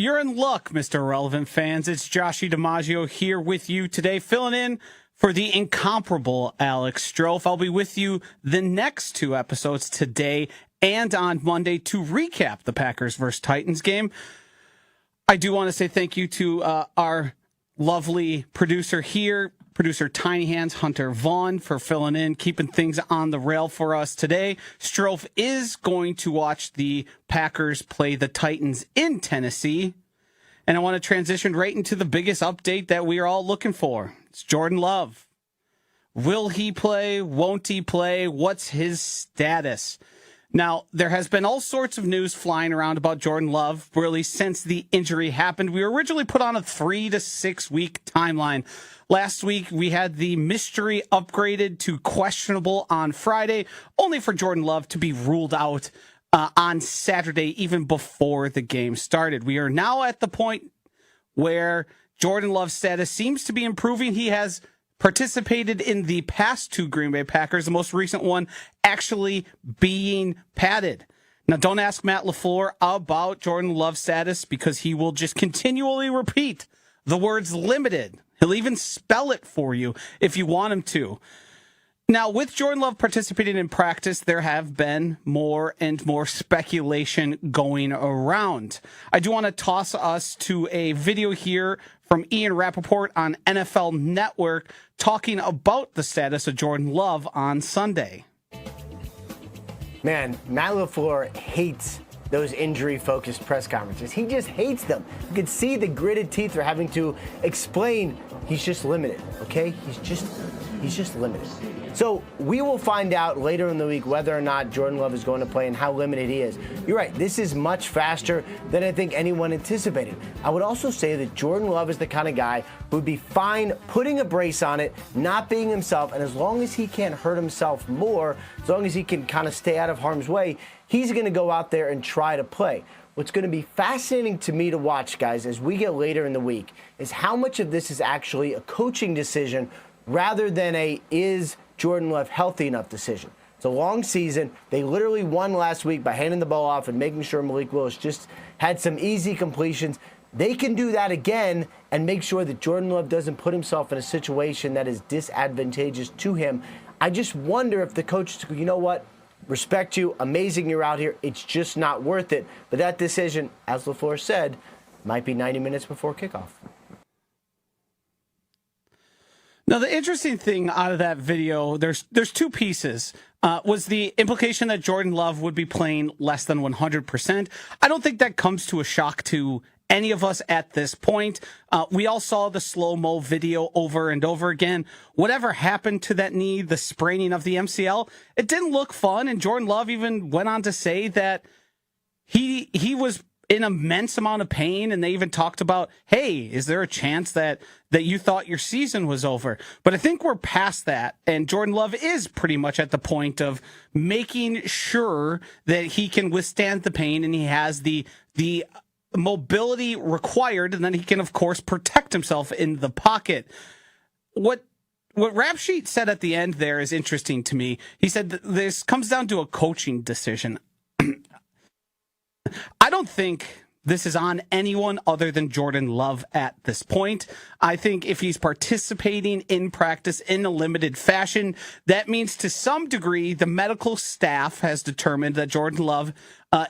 You're in luck, Mr. Relevant fans. It's Josh Dimaggio here with you today, filling in for the incomparable Alex Strouf. I'll be with you the next two episodes today and on Monday to recap the Packers versus Titans game. I do want to say thank you to our lovely producer here, producer Tiny Hands, Hunter Vaughn, for filling in, keeping things on the rail for us today. Strouf is going to watch the Packers play the Titans in Tennessee. And I want to transition right into the biggest update that we are all looking for. It's Jordan Love. Will he play? Won't he play? What's his status? Now, there has been all sorts of news flying around about Jordan Love, really, since the injury happened. We were originally put on a 3 to 6 week timeline. Last week, we had the mystery upgraded to questionable on Friday, only for Jordan Love to be ruled out on Saturday, even before the game started. We are now at the point where Jordan Love's status seems to be improving. He has participated in the past two Green Bay Packers, the most recent one actually being padded. Now, don't ask Matt LaFleur about Jordan Love's status, because he will just continually repeat the words limited. He'll even spell it for you if you want him to. Now, with Jordan Love participating in practice, there have been more and more speculation going around. I do want to toss us to a video here from Ian Rappaport on NFL Network talking about the status of Jordan Love on Sunday. Man, Matt LaFleur hates those injury-focused press conferences. He just hates them. You can see the gritted teeth are having to explain he's just limited, okay? He's just limited. So we will find out later in the week whether or not Jordan Love is going to play and how limited he is. You're right, this is much faster than I think anyone anticipated. I would also say that Jordan Love is the kind of guy who would be fine putting a brace on it, not being himself, and as long as he can't hurt himself more, as long as he can kind of stay out of harm's way, he's going to go out there and try to play. What's going to be fascinating to me to watch, guys, as we get later in the week, is how much of this is actually a coaching decision rather than a is Jordan Love healthy enough decision. It's a long season. They literally won last week by handing the ball off and making sure Malik Willis just had some easy completions. They can do that again and make sure that Jordan Love doesn't put himself in a situation that is disadvantageous to him. I just wonder if the coaches go, you know what? Respect you. Amazing you're out here. It's just not worth it. But that decision, as LaFleur said, might be 90 minutes before kickoff. Now, the interesting thing out of that video, there's two pieces. Was the implication that Jordan Love would be playing less than 100%. I don't think that comes to a shock to any of us at this point. We all saw the slow-mo video over and over again. Whatever happened to that knee, the spraining of the MCL, it didn't look fun. And Jordan Love even went on to say that he was in immense amount of pain, and they even talked about, hey, is there a chance that you thought your season was over? But I think we're past that, and Jordan Love is pretty much at the point of making sure that he can withstand the pain and he has the mobility required, and then he can, of course, protect himself in the pocket. What Rap Sheet said at the end there is interesting to me. He said that this comes down to a coaching decision. I don't think this is on anyone other than Jordan Love at this point. I think if he's participating in practice in a limited fashion, that means to some degree the medical staff has determined that Jordan Love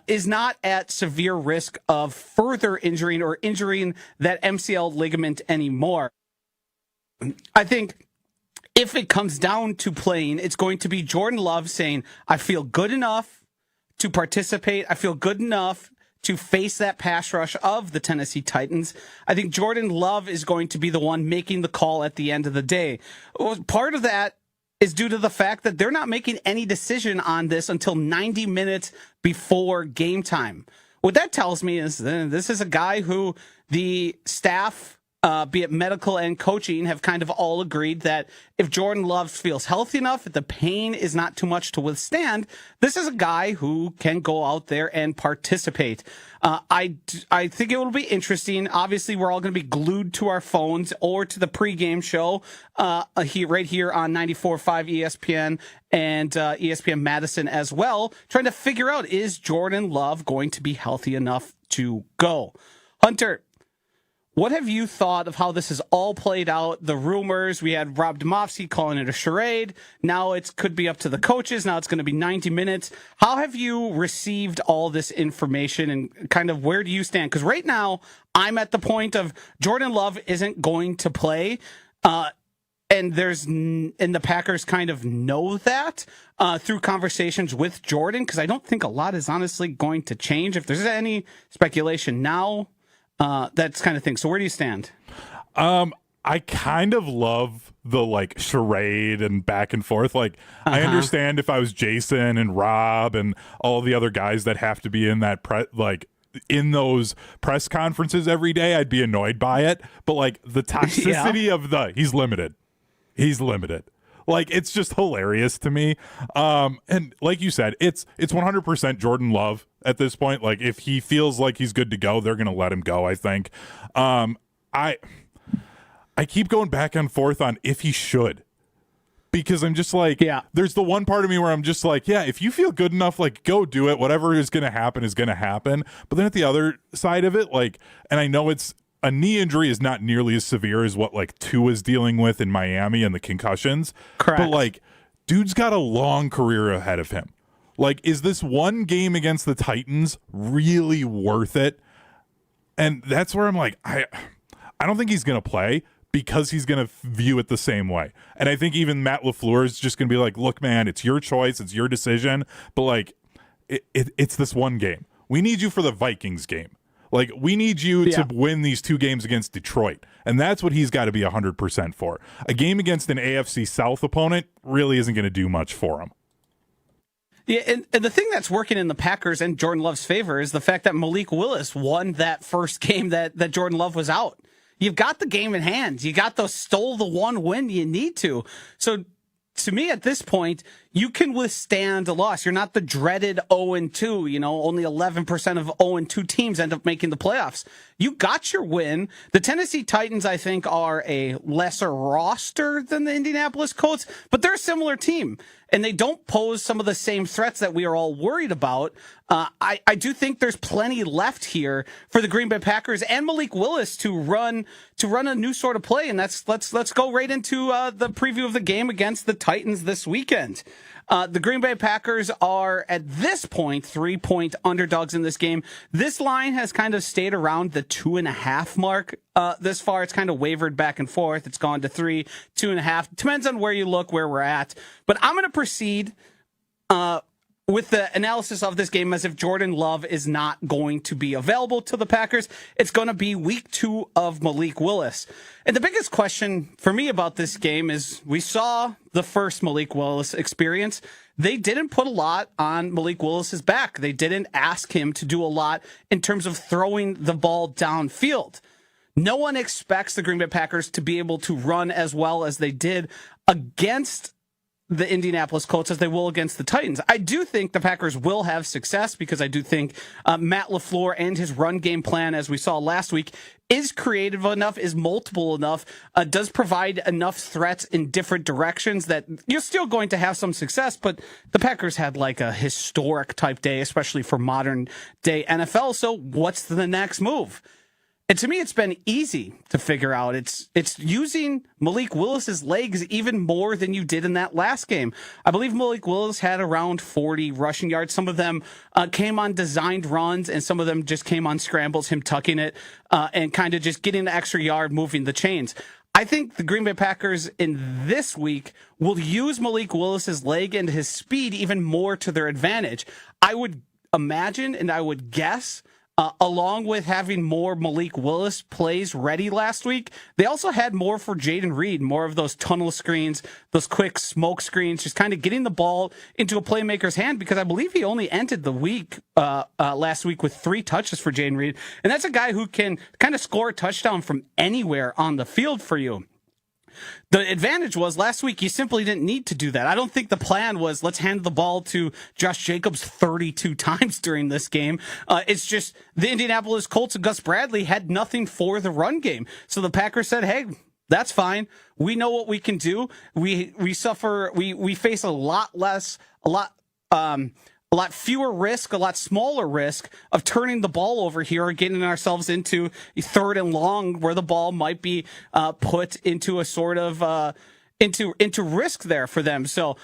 is not at severe risk of further injuring or injuring that MCL ligament anymore. I think if it comes down to playing, it's going to be Jordan Love saying, I feel good enough to participate. I feel good enough to face that pass rush of the Tennessee Titans. I think Jordan Love is going to be the one making the call at the end of the day. Part of that is due to the fact that they're not making any decision on this until 90 minutes before game time. What that tells me is this is a guy who the staff, be it medical and coaching, have kind of all agreed that if Jordan Love feels healthy enough, if the pain is not too much to withstand, this is a guy who can go out there and participate. I think it will be interesting. Obviously, we're all going to be glued to our phones or to the pregame show right here on 94.5 ESPN and ESPN Madison as well, trying to figure out, is Jordan Love going to be healthy enough to go? Hunter, what have you thought of how this has all played out? The rumors, we had Rob Demovsky calling it a charade. Now it could be up to the coaches. Now it's going to be 90 minutes. How have you received all this information and kind of where do you stand? Because right now I'm at the point of Jordan Love isn't going to play. And the Packers kind of know that through conversations with Jordan, because I don't think a lot is honestly going to change. If there's any speculation now, that's kind of thing. So where do you stand? I kind of love the charade and back and forth. I understand if I was Jason and Rob and all the other guys that have to be in that in those press conferences every day, I'd be annoyed by it. But the toxicity of he's limited. It's just hilarious to me. And like you said, it's 100% Jordan Love at this point. If he feels like he's good to go, they're going to let him go, I think. I keep going back and forth on if he should. Because I'm just there's the one part of me where I'm just if you feel good enough, go do it. Whatever is going to happen is going to happen. But then at the other side of it, and I know a knee injury is not nearly as severe as what Tua is dealing with in Miami and the concussions. Correct. But dude's got a long career ahead of him. Is this one game against the Titans really worth it? And that's where I'm I don't think he's going to play because he's going to view it the same way. And I think even Matt LaFleur is just going to be look, man, it's your choice. It's your decision. But it's this one game. We need you for the Vikings game. We need you to win these two games against Detroit. And that's what he's got to be 100% for. A game against an AFC South opponent really isn't going to do much for him. Yeah, and the thing that's working in the Packers and Jordan Love's favor is the fact that Malik Willis won that first game that Jordan Love was out. You've got the game in hand. You got stole the one win you need to. So to me, at this point, you can withstand a loss. You're not the dreaded 0-2. Only 11% of 0-2 teams end up making the playoffs. You got your win. The Tennessee Titans, I think, are a lesser roster than the Indianapolis Colts, but they're a similar team, and they don't pose some of the same threats that we are all worried about. I do think there's plenty left here for the Green Bay Packers and Malik Willis to run a new sort of play, and let's go right into the preview of the game against the Titans this weekend. The Green Bay Packers are, at this point, 3-point underdogs in this game. This line has kind of stayed around the 2.5 mark this far. It's kind of wavered back and forth. It's gone to 3, 2.5. Depends on where you look, where we're at. But I'm going to proceed with the analysis of this game as if Jordan Love is not going to be available to the Packers. It's going to be week 2 of Malik Willis. And the biggest question for me about this game is we saw the first Malik Willis experience. They didn't put a lot on Malik Willis's back. They didn't ask him to do a lot in terms of throwing the ball downfield. No one expects the Green Bay Packers to be able to run as well as they did against the Indianapolis Colts as they will against the Titans. I do think the Packers will have success because I do think Matt LaFleur and his run game plan, as we saw last week, is creative enough, is multiple enough, does provide enough threats in different directions that you're still going to have some success, but the Packers had a historic type day, especially for modern day NFL. So what's the next move? And to me, it's been easy to figure out. It's using Malik Willis's legs even more than you did in that last game. I believe Malik Willis had around 40 rushing yards. Some of them came on designed runs, and some of them just came on scrambles, him tucking it and kind of just getting the extra yard, moving the chains. I think the Green Bay Packers in this week will use Malik Willis's leg and his speed even more to their advantage. I would imagine and I would guess along with having more Malik Willis plays ready last week, they also had more for Jaden Reed, more of those tunnel screens, those quick smoke screens, just kind of getting the ball into a playmaker's hand, because I believe he only ended the week last week with 3 touches for Jaden Reed. And that's a guy who can kind of score a touchdown from anywhere on the field for you. The advantage was last week you simply didn't need to do that. I don't think the plan was let's hand the ball to Josh Jacobs 32 times during this game. It's just the Indianapolis Colts and Gus Bradley had nothing for the run game. So the Packers said, hey, that's fine. We know what we can do. We face a lot a lot fewer risk, a lot smaller risk of turning the ball over here or getting ourselves into a 3rd and long where the ball might be put into a sort of into risk there for them. So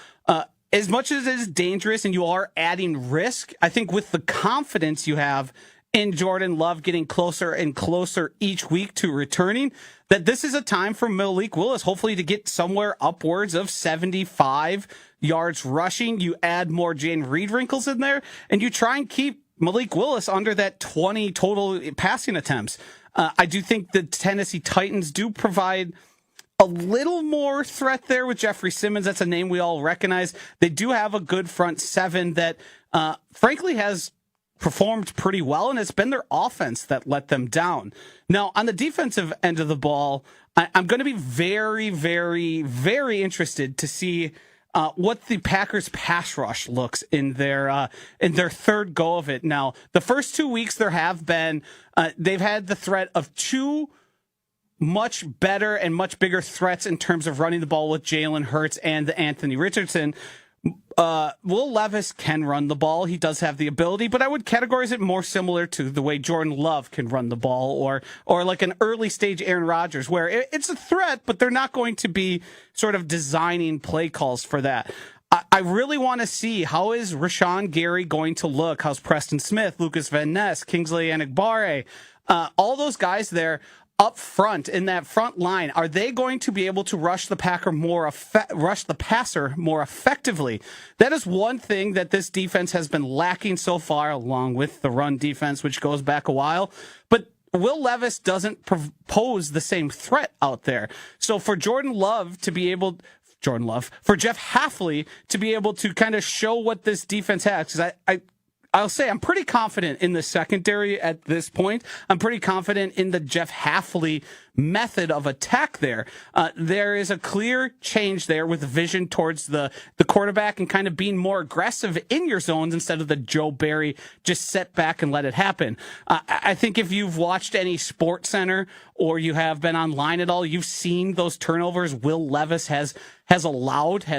as much as it is dangerous and you are adding risk, I think with the confidence you have in Jordan Love getting closer and closer each week to returning, that this is a time for Malik Willis hopefully to get somewhere upwards of 75 yards rushing. You add more Jane Reed wrinkles in there, and you try and keep Malik Willis under that 20 total passing attempts. I do think the Tennessee Titans do provide a little more threat there with Jeffrey Simmons. That's a name we all recognize. They do have a good front seven that, frankly, has performed pretty well, and it's been their offense that let them down. Now, on the defensive end of the ball, I'm going to be very, very, very interested to see what the Packers pass rush looks in their third go of it. Now, the first 2 weeks there have been, they've had the threat of two much better and much bigger threats in terms of running the ball with Jalen Hurts and Anthony Richardson. Will Levis can run the ball. He does have the ability, but I would categorize it more similar to the way Jordan Love can run the ball, or like an early stage Aaron Rodgers, where it's a threat, but they're not going to be sort of designing play calls for that. I really want to see, how is Rashawn Gary going to look? How's Preston Smith, Lucas Van Ness, Kingsley Enagbare, all those guys there up front in that front line, are they going to be able to rush the passer more effectively? That is one thing that this defense has been lacking so far, along with the run defense, which goes back a while. But Will Levis doesn't pose the same threat out there. So for for Jeff Hafley to be able to kind of show what this defense has, because I'll say I'm pretty confident in the secondary at this point. I'm pretty confident in the Jeff Hafley method of attack there. There is a clear change there with vision towards the quarterback and kind of being more aggressive in your zones instead of the Joe Barry just set back and let it happen. I think if you've watched any Sports Center or you have been online at all, you've seen those turnovers Will Levis has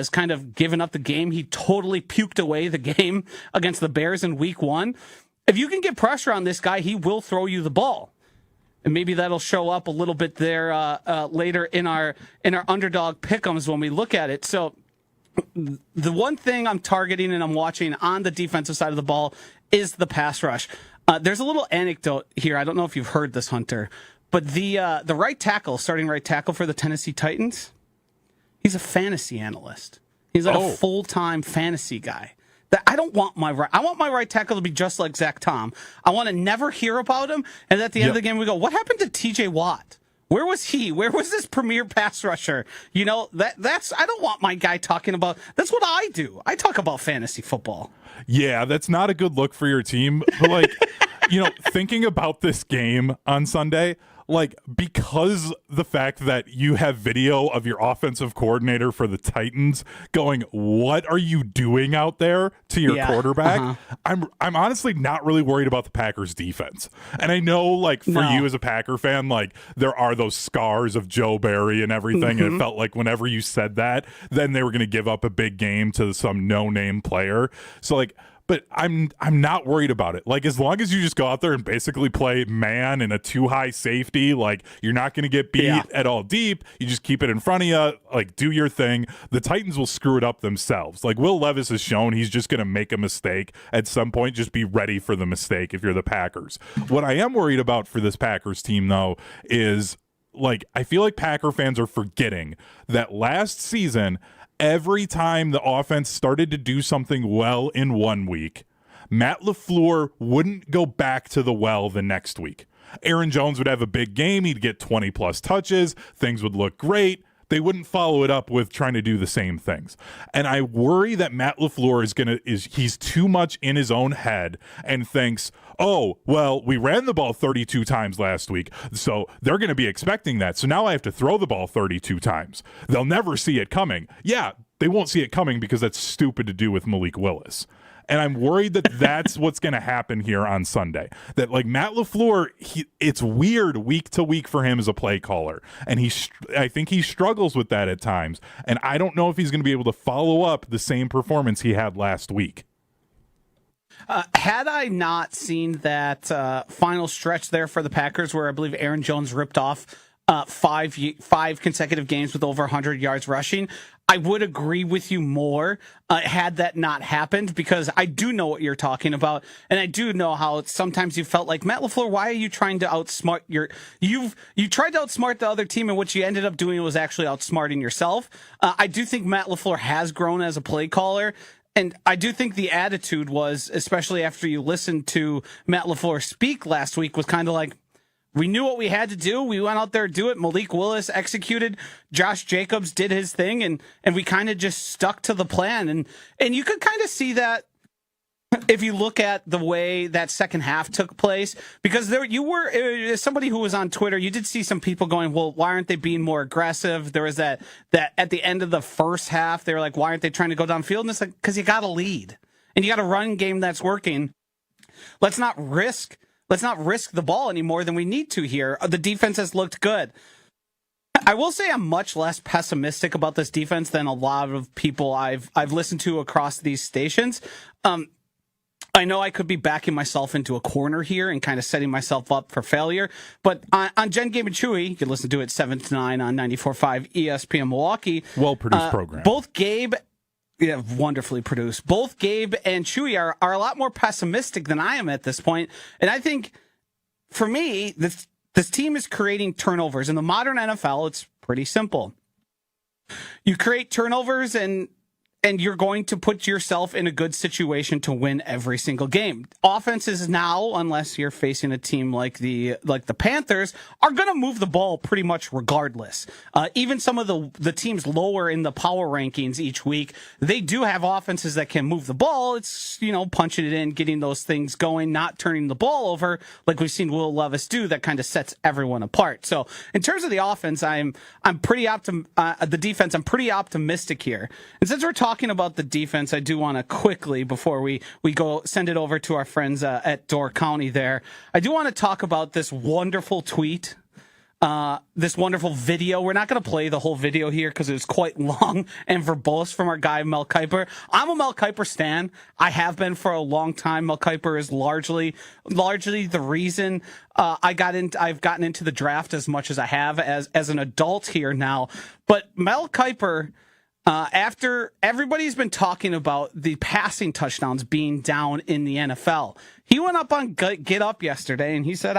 kind of given up the game. He totally puked away the game against the Bears in week 1. If you can get pressure on this guy, he will throw you the ball. And maybe that'll show up a little bit there later in our underdog pick'ems when we look at it. So the one thing I'm targeting and I'm watching on the defensive side of the ball is the pass rush. There's a little anecdote here. I don't know if you've heard this, Hunter, but the starting right tackle for the Tennessee Titans, he's a fantasy analyst. He's like a full-time fantasy guy. I want my right tackle to be just like Zach Tom. I want to never hear about him. And at the end of the game, we go, what happened to TJ Watt? Where was he? Where was this premier pass rusher? You know, that's, I don't want my guy talking about, that's what I do. I talk about fantasy football. Yeah, that's not a good look for your team. But like, thinking about this game on Sunday, like, because the fact that you have video of your offensive coordinator for the Titans going, what are you doing out there to your quarterback? I'm honestly not really worried about the Packers defense. And I know, like, for you as a Packer fan, like, there are those scars of Joe Barry and everything. And it felt like whenever you said that, then they were going to give up a big game to some no-name player. So, like, but I'm not worried about it. Like, as long as you just go out there and basically play man and a too high safety, like, you're not going to get beat at all deep. You just keep it in front of you, like, do your thing. The Titans will screw it up themselves. Like, Will Levis has shown he's just going to make a mistake at some point. Just be ready for the mistake if you're the Packers. What I am worried about for this Packers team, though, is, like, I feel like Packer fans are forgetting that last season, every time the offense started to do something well in 1 week, Matt LaFleur wouldn't go back to the well the next week. Aaron Jones would have a big game. He'd get 20-plus touches. Things would look great. They wouldn't follow it up with trying to do the same things. And I worry that Matt LaFleur he's too much in his own head and thinks, oh, well, we ran the ball 32 times last week, so they're going to be expecting that. So now I have to throw the ball 32 times. They'll never see it coming. Yeah, they won't see it coming because that's stupid to do with Malik Willis. And I'm worried that that's what's going to happen here on Sunday. That, like, Matt LaFleur, it's weird week to week for him as a play caller. And I think he struggles with that at times. And I don't know if he's going to be able to follow up the same performance he had last week. Had I not seen that final stretch there for the Packers, where I believe Aaron Jones ripped off five consecutive games with over 100 yards rushing, I would agree with you more had that not happened, because I do know what you're talking about, and I do know how sometimes you felt like, Matt LaFleur, why are you trying to outsmart you tried to outsmart the other team, and what you ended up doing was actually outsmarting yourself. I do think Matt LaFleur has grown as a play caller. And I do think the attitude was, especially after you listened to Matt LaFleur speak last week, was kind of like, we knew what we had to do. We went out there to do it. Malik Willis executed. Josh Jacobs did his thing, and we kind of just stuck to the plan. And you could kind of see that if you look at the way that second half took place, because there you were, as somebody who was on Twitter, you did see some people going, well, why aren't they being more aggressive? There was that at the end of the first half, they were like, why aren't they trying to go downfield? And it's like, because you got a lead and you got a run game that's working. Let's not risk the ball any more than we need to here. The defense has looked good. I will say I'm much less pessimistic about this defense than a lot of people I've listened to across these stations. I know I could be backing myself into a corner here and kind of setting myself up for failure, but on Jen, Gabe, and Chewy, you can listen to it 7 to 9 on 94.5 ESPN Milwaukee. Well-produced program. Both Gabe... Yeah, wonderfully produced. Both Gabe and Chewy are a lot more pessimistic than I am at this point. And I think, for me, this team is creating turnovers. In the modern NFL, it's pretty simple. You create turnovers, and you're going to put yourself in a good situation to win every single game. Offenses now, unless you're facing a team like the Panthers, are going to move the ball pretty much regardless. Even some of the teams lower in the power rankings each week, they do have offenses that can move the ball. It's, punching it in, getting those things going, not turning the ball over like we've seen Will Levis do. That kind of sets everyone apart. So in terms of the offense, I'm pretty the defense, I'm pretty optimistic here. And since we're talking about the defense, I do want to quickly, before we go send it over to our friends at Door County there, I do want to talk about this wonderful tweet, this wonderful video. We're not going to play the whole video here because it was quite long and verbose from our guy Mel Kiper. I'm a Mel Kiper stan. I have been for a long time. Mel Kiper is largely the reason I've gotten into the draft as much as I have as an adult here now. But Mel Kiper, after everybody's been talking about the passing touchdowns being down in the NFL, he went up on Get Up yesterday and he said,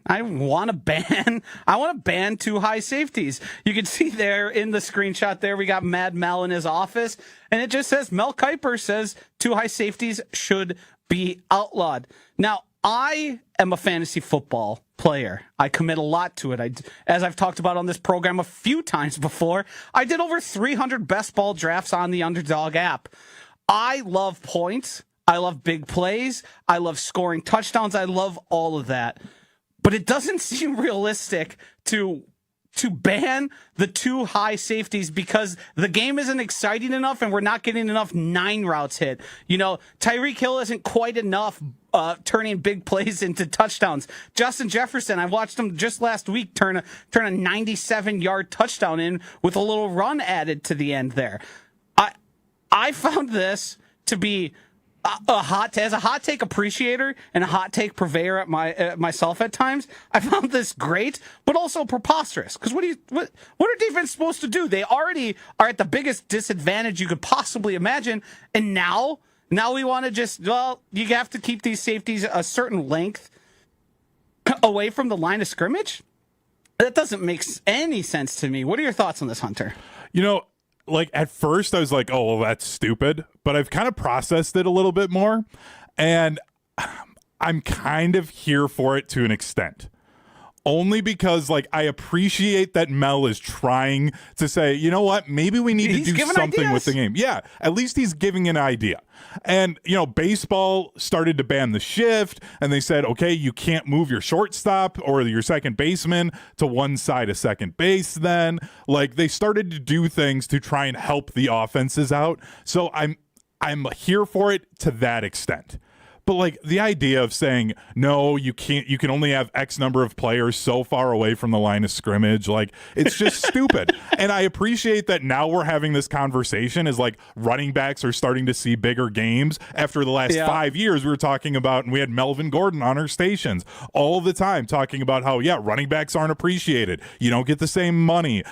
I want to ban 2 high safeties. You can see there in the screenshot there, we got Mad Mel in his office, and it just says Mel Kiper says 2 high safeties should be outlawed. Now, I am a fantasy football player. I commit a lot to it. As I've talked about on this program a few times before, I did over 300 best ball drafts on the Underdog app. I love points. I love big plays. I love scoring touchdowns. I love all of that. But it doesn't seem realistic to ban the 2 high safeties because the game isn't exciting enough and we're not getting enough 9 routes hit. Tyreek Hill isn't quite enough turning big plays into touchdowns. Justin Jefferson, I watched him just last week turn a 97-yard touchdown in with a little run added to the end there. I found this to be as a hot take appreciator and a hot take purveyor at myself at times. I found this great, but also preposterous. Because what are defense supposed to do? They already are at the biggest disadvantage you could possibly imagine, and now we want to you have to keep these safeties a certain length away from the line of scrimmage. That doesn't make any sense to me. What are your thoughts on this, Hunter? At first I was like, oh, well, that's stupid, but I've kind of processed it a little bit more, and I'm kind of here for it to an extent. Only because, I appreciate that Mel is trying to say, you know what, maybe we need to do something with the game. Yeah, at least he's giving an idea. And, baseball started to ban the shift, and they said, okay, you can't move your shortstop or your second baseman to one side of second base then. They started to do things to try and help the offenses out. So I'm here for it to that extent. But like the idea of saying, no, you can only have X number of players so far away from the line of scrimmage, like it's just stupid. And I appreciate that now we're having this conversation as like running backs are starting to see bigger games. After the last 5 years, we were talking about, and we had Melvin Gordon on our stations all the time talking about how, running backs aren't appreciated. You don't get the same money.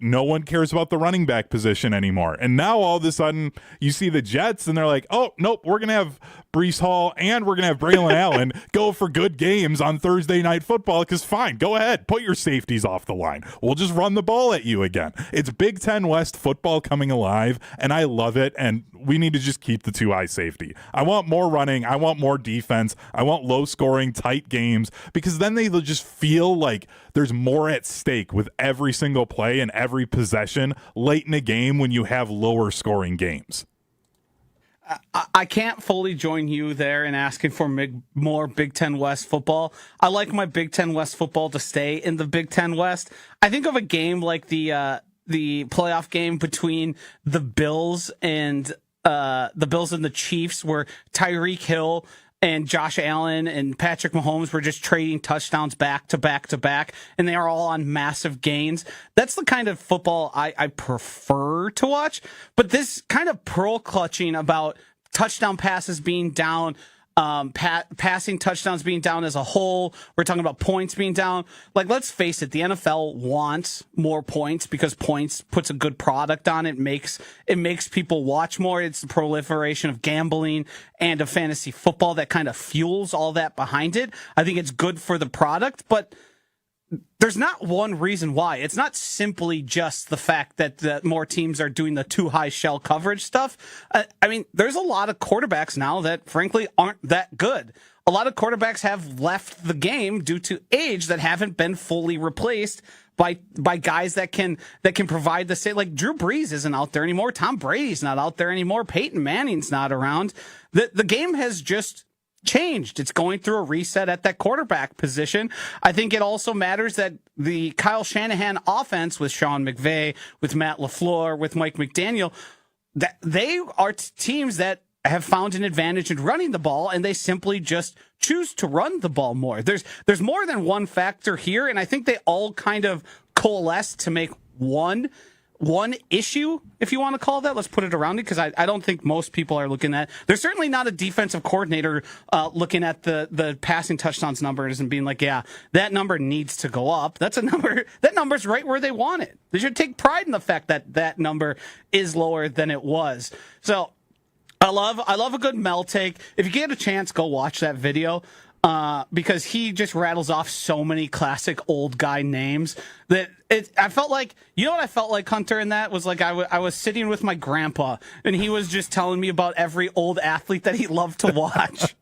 No one cares about the running back position anymore. And now all of a sudden you see the Jets and they're like, oh, nope, we're going to have Breece Hall and we're going to have Braylon Allen go for good games on Thursday Night Football, because fine, go ahead, put your safeties off the line. We'll just run the ball at you again. It's Big Ten West football coming alive, and I love it, and we need to just keep the 2 high safety. I want more running. I want more defense. I want low-scoring, tight games, because then they'll just feel like there's more at stake with every single play and every possession late in a game when you have lower-scoring games. I can't fully join you there in asking for more Big Ten West football. I like my Big Ten West football to stay in the Big Ten West. I think of a game like the playoff game between the Bills and the Chiefs, where Tyreek Hill and Josh Allen and Patrick Mahomes were just trading touchdowns back to back to back, and they are all on massive gains. That's the kind of football I prefer to watch. But this kind of pearl clutching about touchdown passes being down, passing touchdowns being down as a whole. We're talking about points being down. Like, let's face it, the NFL wants more points because points puts a good product on it, makes people watch more. It's the proliferation of gambling and of fantasy football that kind of fuels all that behind it. I think it's good for the product, but there's not one reason why. It's not simply just the fact that more teams are doing the too high shell coverage stuff. I mean, there's a lot of quarterbacks now that frankly aren't that good. A lot of quarterbacks have left the game due to age that haven't been fully replaced by guys that can provide the same. Like Drew Brees isn't out there anymore. Tom Brady's not out there anymore. Peyton Manning's not around. The game has just changed. It's going through a reset at that quarterback position. I think it also matters that the Kyle Shanahan offense with Sean McVay, with Matt LaFleur, with Mike McDaniel, that they are teams that have found an advantage in running the ball, and they simply just choose to run the ball more. There's more than one factor here, and I think they all kind of coalesce to make one issue, if you want to call that. Let's put it around it, because I don't think most people are looking at. There's certainly not a defensive coordinator looking at the passing touchdowns numbers and being like, yeah, that number needs to go up. That's a number. That number's right where they want it. They should take pride in the fact that that number is lower than it was. So I love a good Mel take. If you get a chance, go watch that video. Because he just rattles off so many classic old guy names that I felt like, you know what I felt like, Hunter, in that was like I was sitting with my grandpa and he was just telling me about every old athlete that he loved to watch.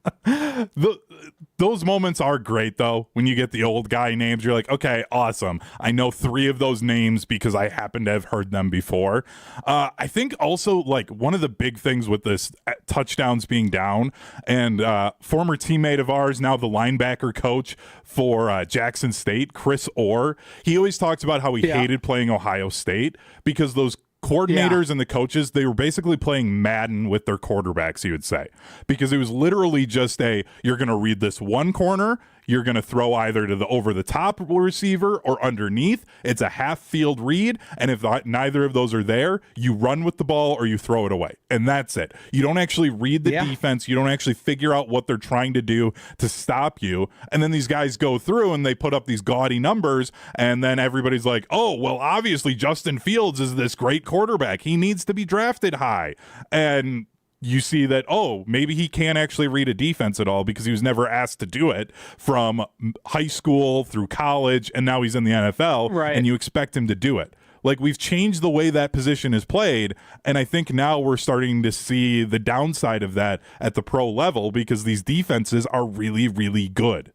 Those moments are great, though, when you get the old guy names. You're like, okay, awesome. I know 3 of those names because I happen to have heard them before. I think also, like, one of the big things with this touchdowns being down, and former teammate of ours, now the linebacker coach for Jackson State, Chris Orr, he always talks about how he hated playing Ohio State because those coordinators and the coaches, they were basically playing Madden with their quarterbacks, you would say, because it was literally just you're going to read this one corner, you're going to throw either to the over the top receiver or underneath. It's a half field read, and if neither of those are there, you run with the ball or you throw it away, and that's it. You don't actually read the defense. You don't actually figure out what they're trying to do to stop you, and then these guys go through and they put up these gaudy numbers, and then everybody's like, oh, well, obviously Justin Fields is this great quarterback. He needs to be drafted high. And you see that, oh, maybe he can't actually read a defense at all because he was never asked to do it from high school through college, and now he's in the NFL, right, and you expect him to do it. Like, we've changed the way that position is played, and I think now we're starting to see the downside of that at the pro level because these defenses are really, really good.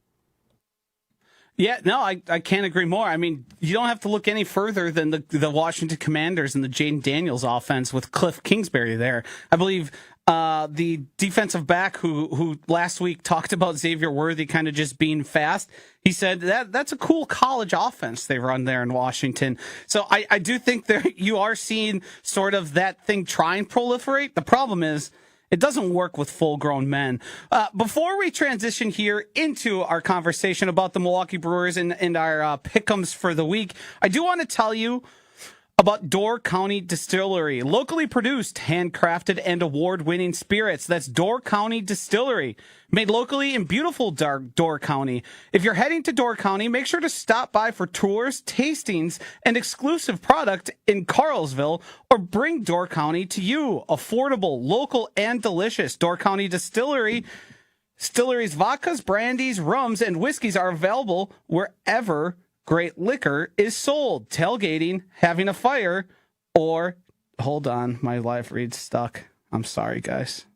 Yeah, no, I can't agree more. I mean, you don't have to look any further than the Washington Commanders and the Jaden Daniels offense with Cliff Kingsbury there. I believe the defensive back who last week talked about Xavier Worthy kind of just being fast, he said that's a cool college offense they run there in Washington. So I do think you are seeing sort of that thing try and proliferate. The problem is It doesn't work with full-grown men. Before we transition here into our conversation about the Milwaukee Brewers and our pick'ems for the week, I do want to tell you about Door County Distillery, locally produced, handcrafted, and award-winning spirits. That's Door County Distillery, made locally in beautiful Door County. If you're heading to Door County, make sure to stop by for tours, tastings, and exclusive product in Carlsville, or bring Door County to you. Affordable, local, and delicious. Door County Distillery's vodkas, brandies, rums, and whiskeys are available wherever great liquor is sold. Tailgating, having a fire, or hold on, my live read's stuck. I'm sorry, guys.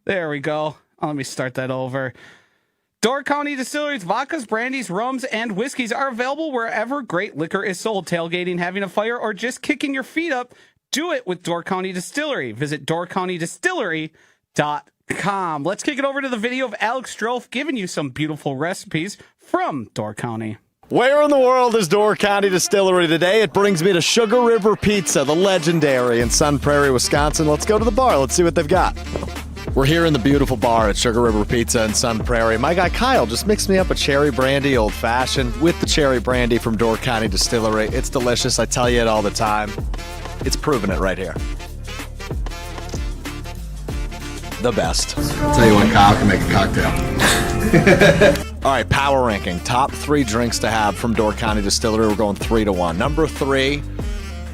There we go. Let me start that over. Door County Distillery's vodkas, brandies, rums, and whiskeys are available wherever great liquor is sold. Tailgating, having a fire, or just kicking your feet up, do it with Door County Distillery. Visit doorcountydistillery.com. Let's kick it over to the video of Alex Strouf giving you some beautiful recipes from Door County. Where in the world is Door County Distillery today? It brings me to Sugar River Pizza, the legendary in Sun Prairie, Wisconsin. Let's go to the bar. Let's see what they've got. We're here in the beautiful bar at Sugar River Pizza in Sun Prairie. My guy Kyle just mixed me up a cherry brandy old fashioned with the cherry brandy from Door County Distillery. It's delicious. I tell you it all the time. It's proving it right here. The best. I'll tell you what, Kyle can make a cocktail. All right, power ranking. Top 3 drinks to have from Door County Distillery. We're going 3-1. Number 3,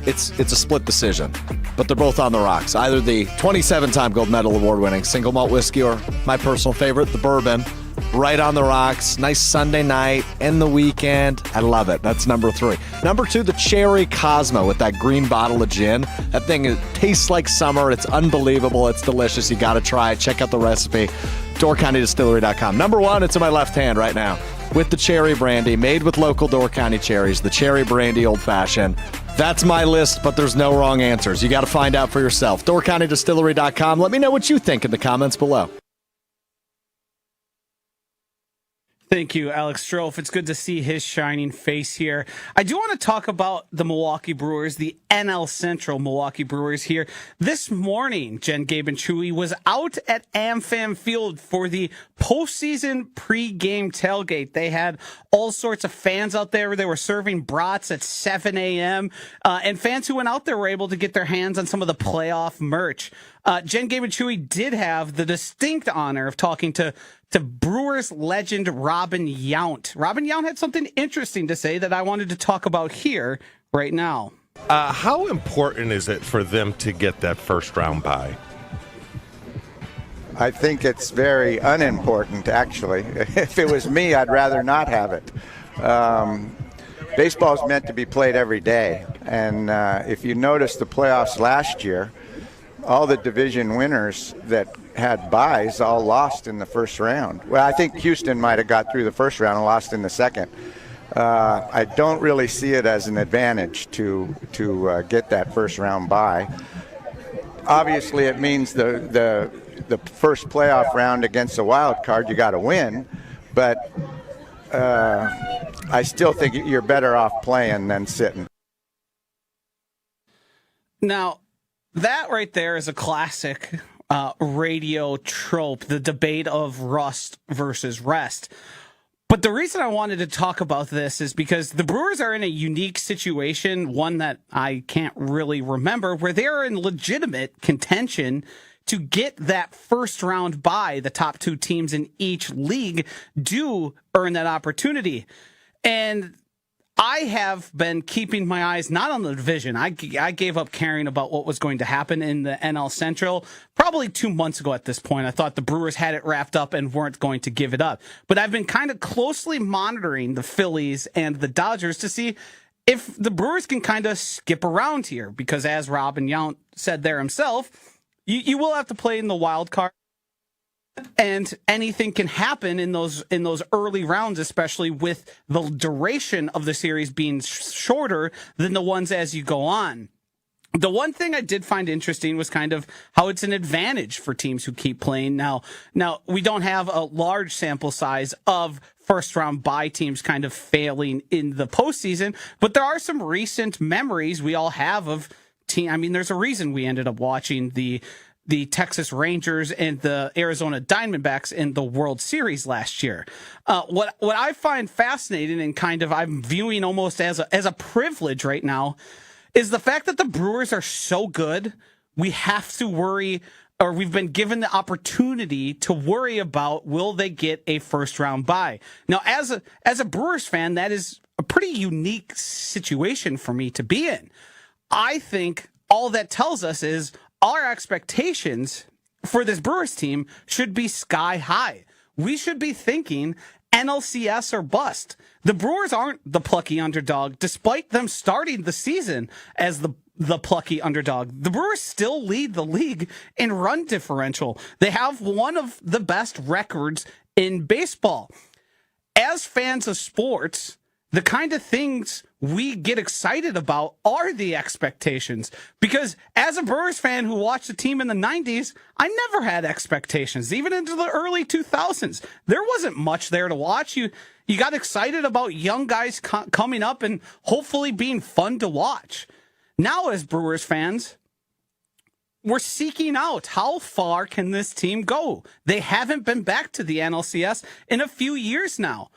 it's a split decision, but they're both on the rocks. Either the 27-time gold medal award-winning single malt whiskey or my personal favorite, the bourbon. Right on the rocks. Nice Sunday night, end the weekend. I love it. That's number 3. Number 2, the Cherry Cosmo with that green bottle of gin. That thing tastes like summer. It's unbelievable. It's delicious. You got to try it. Check out the recipe. DoorCountyDistillery.com. Number 1, it's in my left hand right now with the cherry brandy made with local Door County cherries. The cherry brandy old fashioned. That's my list, but there's no wrong answers. You got to find out for yourself. DoorCountyDistillery.com. Let me know what you think in the comments below. Thank you, Alex Strouf. It's good to see his shining face here. I do want to talk about the Milwaukee Brewers, the NL Central Milwaukee Brewers here. This morning, Jen, Gabe, and Chewy was out at AmFam Field for the postseason pregame tailgate. They had all sorts of fans out there. They were serving brats at 7 a.m. And fans who went out there were able to get their hands on some of the playoff merch. Jen, Gabe, and Chewy did have the distinct honor of talking to Brewers legend Robin Yount. Robin Yount had something interesting to say that I wanted to talk about here right now. How important is it for them to get that first round bye? I think it's very unimportant, actually. If it was me, I'd rather not have it. Baseball is meant to be played every day. And if you notice the playoffs last year, all the division winners that had byes all lost in the first round. Well, I think Houston might have got through the first round and lost in the second. I don't really see it as an advantage to get that first round bye. Obviously, it means the first playoff round against a wild card you got to win, but I still think you're better off playing than sitting. Now, that right there is a classic radio trope, the debate of rust versus rest. But the reason I wanted to talk about this is because the Brewers are in a unique situation, one that I can't really remember, where they are in legitimate contention to get that first round bye. The top 2 teams in each league do earn that opportunity. And I have been keeping my eyes not on the division. I gave up caring about what was going to happen in the NL Central probably 2 months ago at this point. I thought the Brewers had it wrapped up and weren't going to give it up. But I've been kind of closely monitoring the Phillies and the Dodgers to see if the Brewers can kind of skip around here. Because as Robin Yount said there himself, you will have to play in the wild card. And anything can happen in those early rounds, especially with the duration of the series being shorter than the ones as you go on. The one thing I did find interesting was kind of how it's an advantage for teams who keep playing. Now we don't have a large sample size of first round bye teams kind of failing in the postseason, but there are some recent memories we all have of team. I mean, there's a reason we ended up watching the Texas Rangers and the Arizona Diamondbacks in the World Series last year. What I find fascinating and kind of I'm viewing almost as a privilege right now is the fact that the Brewers are so good. We have to worry, or we've been given the opportunity to worry about, will they get a first round bye? Now, as a Brewers fan, that is a pretty unique situation for me to be in. I think all that tells us is our expectations for this Brewers team should be sky high. We should be thinking NLCS or bust. The Brewers aren't the plucky underdog, despite them starting the season as the plucky underdog. The Brewers still lead the league in run differential. They have one of the best records in baseball. As fans of sports, the kind of things we get excited about are the expectations. Because as a Brewers fan who watched the team in the 90s, I never had expectations. Even into the early 2000s, there wasn't much there to watch. You got excited about young guys coming up and hopefully being fun to watch. Now, as Brewers fans, we're seeking out how far can this team go. They haven't been back to the NLCS in a few years now.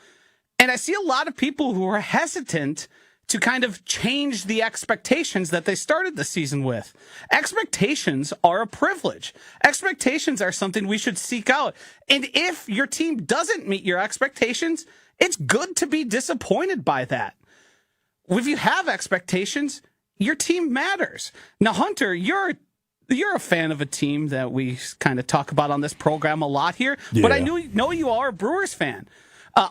And I see a lot of people who are hesitant to kind of change the expectations that they started the season with. Expectations are a privilege. Expectations are something we should seek out. And if your team doesn't meet your expectations, it's good to be disappointed by that. If you have expectations, your team matters. Now, Hunter, you're a fan of a team that we kind of talk about on this program a lot here, but I know you are a Brewers fan.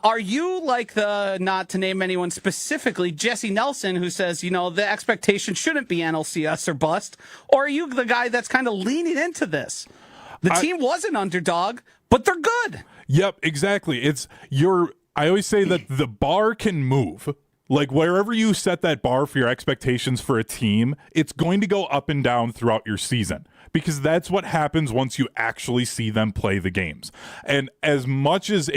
Are you like not to name anyone specifically, Jesse Nelson, who says, the expectation shouldn't be NLCS or bust? Or are you the guy that's kind of leaning into this? The team was an underdog, but they're good. Yep, exactly. I always say that the bar can move. Like wherever you set that bar for your expectations for a team, it's going to go up and down throughout your season. Because that's what happens once you actually see them play the games. And as much as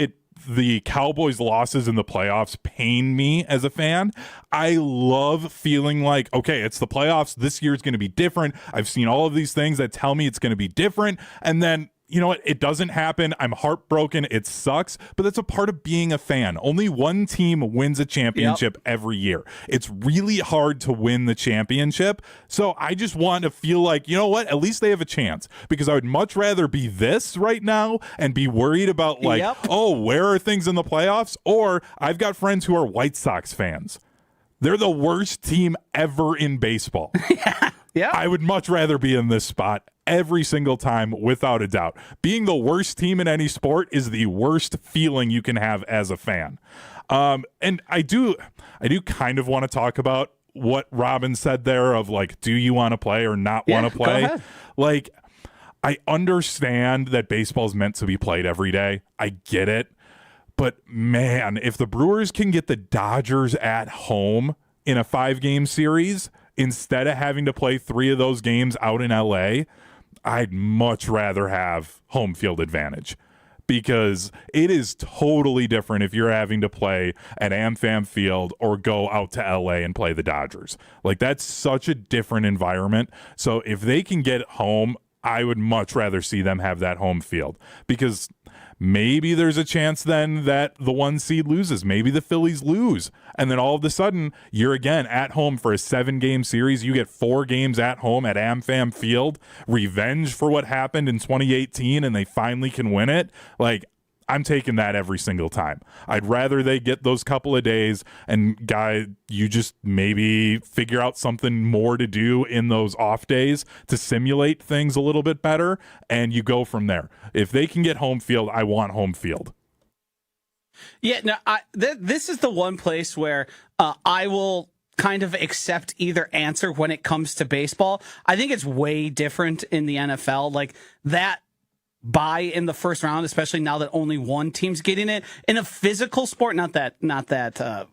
the Cowboys' losses in the playoffs pain me as a fan, I love feeling like, okay, it's the playoffs. This year is going to be different. I've seen all of these things that tell me it's going to be different. And then, you know what? It doesn't happen. I'm heartbroken. It sucks, but that's a part of being a fan. Only one team wins a championship every year. It's really hard to win the championship. So I just want to feel like, you know what? At least they have a chance, because I would much rather be this right now and be worried about where are things in the playoffs? Or I've got friends who are White Sox fans. They're the worst team ever in baseball. Yeah. I would much rather be in this spot every single time, without a doubt. Being the worst team in any sport is the worst feeling you can have as a fan. And I do kind of want to talk about what Robin said there of like, do you want to play or not want to play? Go ahead. Like, I understand that baseball's meant to be played every day. I get it. But man, if the Brewers can get the Dodgers at home in a 5-game series, instead of having to play 3 of those games out in LA, I'd much rather have home field advantage, because it is totally different if you're having to play at AmFam Field or go out to LA and play the Dodgers. Like, that's such a different environment. So if they can get home, I would much rather see them have that home field, because maybe there's a chance then that the 1 seed loses. Maybe the Phillies lose. And then all of a sudden, you're again at home for a 7-game series. You get 4 games at home at AmFam Field. Revenge for what happened in 2018, and they finally can win it. Like, I'm taking that every single time. I'd rather they get those couple of days, and you just maybe figure out something more to do in those off days to simulate things a little bit better, and you go from there. If they can get home field, I want home field. Yeah, no, this is the one place where I will kind of accept either answer when it comes to baseball. I think it's way different in the NFL. Like, that bye in the first round, especially now that only one team's getting it in a physical sport. Not that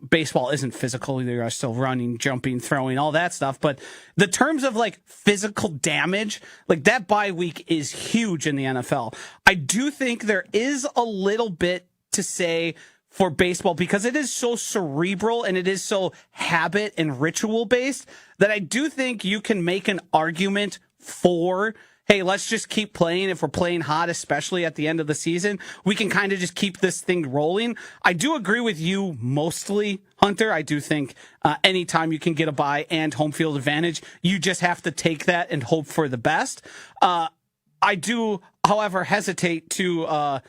baseball isn't physical. They are still running, jumping, throwing, all that stuff. But the terms of like physical damage, like that bye week is huge in the NFL. I do think there is a little bit to say for baseball because it is so cerebral and it is so habit and ritual based that I do think you can make an argument for, hey, let's just keep playing. If we're playing hot, especially at the end of the season, we can kind of just keep this thing rolling. I do agree with you mostly, Hunter. I do think anytime you can get a bye and home field advantage, you just have to take that and hope for the best. I do, however, hesitate to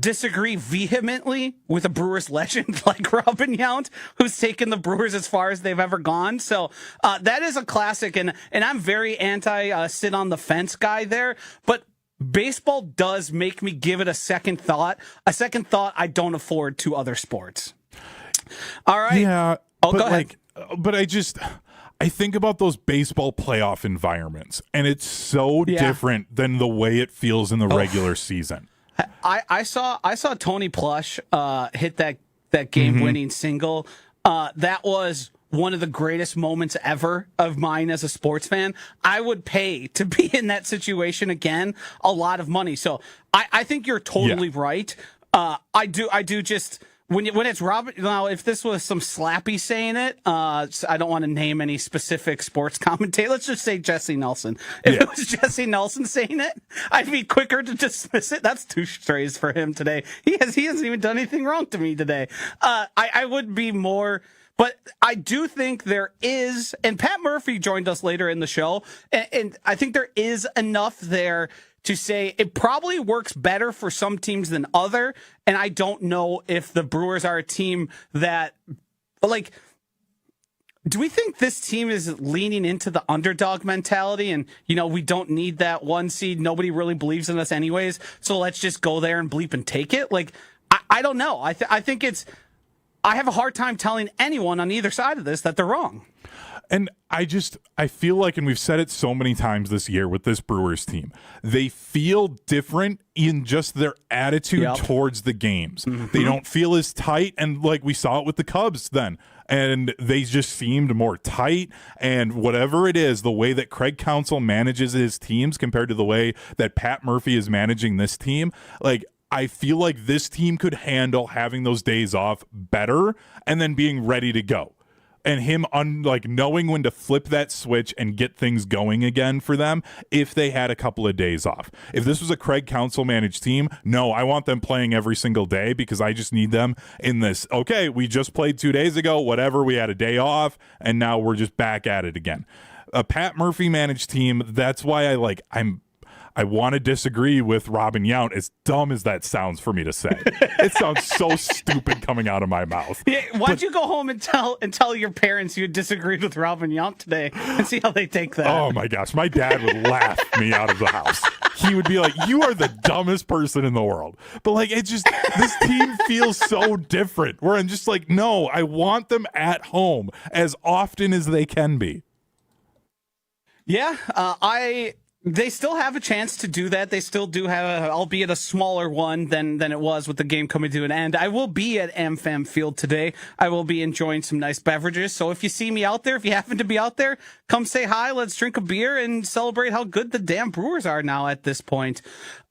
disagree vehemently with a Brewers legend like Robin Yount, who's taken the Brewers as far as they've ever gone. So that is a classic, and I'm very anti sit on the fence guy there. But baseball does make me give it a second thought I don't afford to other sports. All right. Yeah. Oh, go ahead. But I think about those baseball playoff environments, and it's so different than the way it feels in the regular season. I saw Tony Plush hit that game-winning single. That was one of the greatest moments ever of mine as a sports fan. I would pay to be in that situation again, a lot of money. So I think you're totally right. I do just when it's Robert. Now, if this was some Slappy saying it, I don't want to name any specific sports commentator. Let's just say Jesse Nelson. If it was Jesse Nelson saying it, I'd be quicker to dismiss it. That's two strays for him today. He hasn't even done anything wrong to me today. I would be more. But I do think there is, and Pat Murphy joined us later in the show, and I think there is enough there to say it probably works better for some teams than other. And I don't know if the Brewers are a team that, like, do we think this team is leaning into the underdog mentality? And, we don't need that one seed. Nobody really believes in us anyways. So let's just go there and bleep and take it. Like, I don't know. I think I have a hard time telling anyone on either side of this that they're wrong. And I feel like, and we've said it so many times this year with this Brewers team, they feel different in just their attitude towards the games. Mm-hmm. They don't feel as tight, and like we saw it with the Cubs then. And they just seemed more tight, and whatever it is, the way that Craig Counsell manages his teams compared to the way that Pat Murphy is managing this team, like, I feel like this team could handle having those days off better and then being ready to go. And him knowing when to flip that switch and get things going again for them if they had a couple of days off. If this was a Craig Counsell managed team, no, I want them playing every single day because I just need them in this, okay, we just played 2 days ago, whatever, we had a day off, and now we're just back at it again. A Pat Murphy managed team, that's why I want to disagree with Robin Yount, as dumb as that sounds for me to say. It sounds so stupid coming out of my mouth. Yeah, why'd you go home and tell your parents you disagreed with Robin Yount today and see how they take that? Oh my gosh, my dad would laugh me out of the house. He would be like, "You are the dumbest person in the world." But like, it's just, this team feels so different. Where I'm just like, no, I want them at home as often as they can be. Yeah, They still have a chance to do that. They still do have, albeit a smaller one than it was with the game coming to an end. I will be at AmFam Field today. I will be enjoying some nice beverages. So if you see me out there, if you happen to be out there, come say hi. Let's drink a beer and celebrate how good the damn Brewers are now at this point.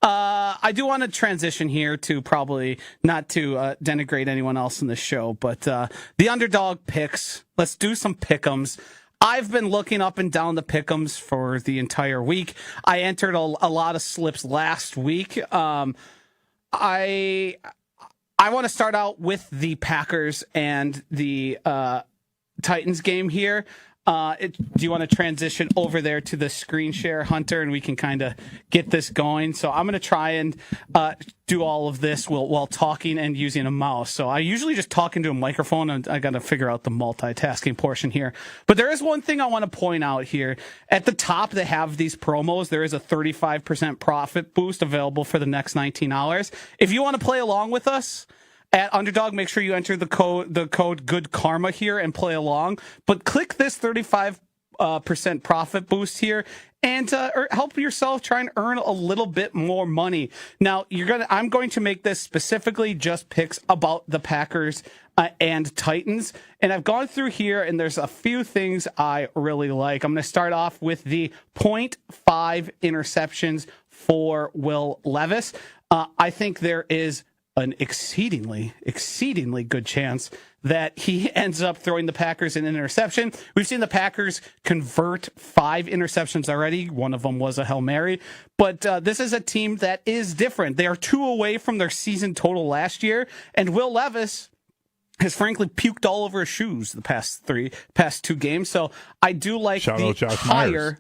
I do want to transition here to, probably not to denigrate anyone else in the show, but the Underdog Picks. Let's do some pick'ems. I've been looking up and down the pick'ems for the entire week. I entered a lot of slips last week. I want to start out with the Packers and the Titans game here. Do you want to transition over there to the screen share, Hunter, and we can kind of get this going? So I'm going to try and do all of this while talking and using a mouse. So I usually just talk into a microphone, and I got to figure out the multitasking portion here. But there is one thing I want to point out here. At the top, they have these promos. There is a 35% profit boost available for the next 19 hours. If you want to play along with us at Underdog, make sure you enter the code Good Karma here and play along. But click this 35% profit boost here and help yourself try and earn a little bit more money. Now, I'm going to make this specifically just picks about the Packers and Titans. And I've gone through here, and there's a few things I really like. I'm going to start off with the 0.5 interceptions for Will Levis. I think there is an exceedingly good chance that he ends up throwing the Packers an interception. We've seen the Packers convert 5 interceptions already. One of them was a Hail Mary. But this is a team that is different. They are 2 away from their season total last year. And Will Levis has frankly puked all over his shoes the past 2 games. So I do like Shout out Josh higher. Myers.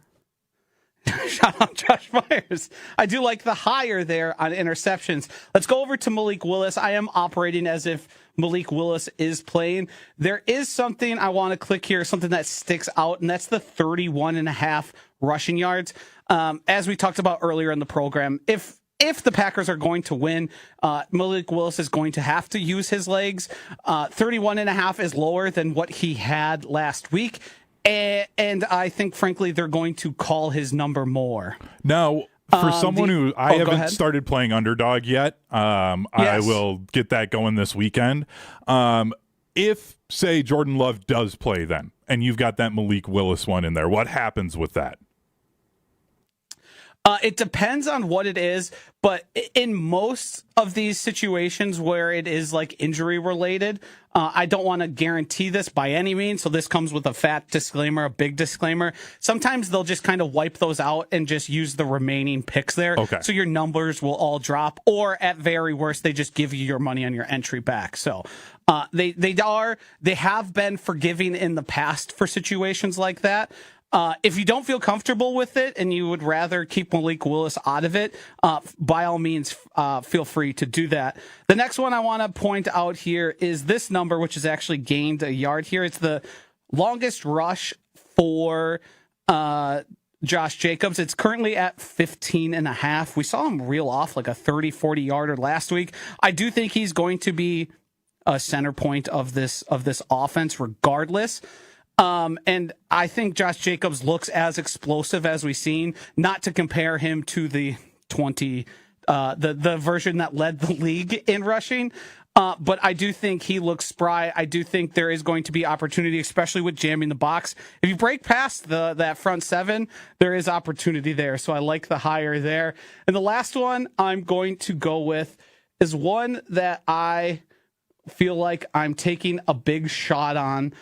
Shout out Josh Myers. I do like the higher there on interceptions. Let's go over to Malik Willis. I am operating as if Malik Willis is playing. There is something I want to click here, something that sticks out, and that's the 31.5 rushing yards. As we talked about earlier in the program, if the Packers are going to win, Malik Willis is going to have to use his legs. 31.5 is lower than what he had last week. And I think, frankly, they're going to call his number more. Now, for someone who I haven't started playing Underdog yet, Yes. I will get that going this weekend. If, say, Jordan Love does play then, and you've got that Malik Willis one in there, what happens with that? It depends on what it is, but in most of these situations where it is like injury related, I don't want to guarantee this by any means. So this comes with a fat disclaimer, a big disclaimer. Sometimes they'll just kind of wipe those out and just use the remaining picks there. Okay. So your numbers will all drop, or at very worst, they just give you your money on your entry back. So they have been forgiving in the past for situations like that. If you don't feel comfortable with it and you would rather keep Malik Willis out of it, by all means, feel free to do that. The next one I want to point out here is this number, which has actually gained a yard here. It's the longest rush for Josh Jacobs. It's currently at 15.5. We saw him reel off like a 30, 40 yarder last week. I do think he's going to be a center point of this offense regardless. And I think Josh Jacobs looks as explosive as we've seen, not to compare him to the version that led the league in rushing. But I do think he looks spry. I do think there is going to be opportunity, especially with jamming the box. If you break past that front 7, there is opportunity there. So I like the higher there. And the last one I'm going to go with is one that I feel like I'm taking a big shot on.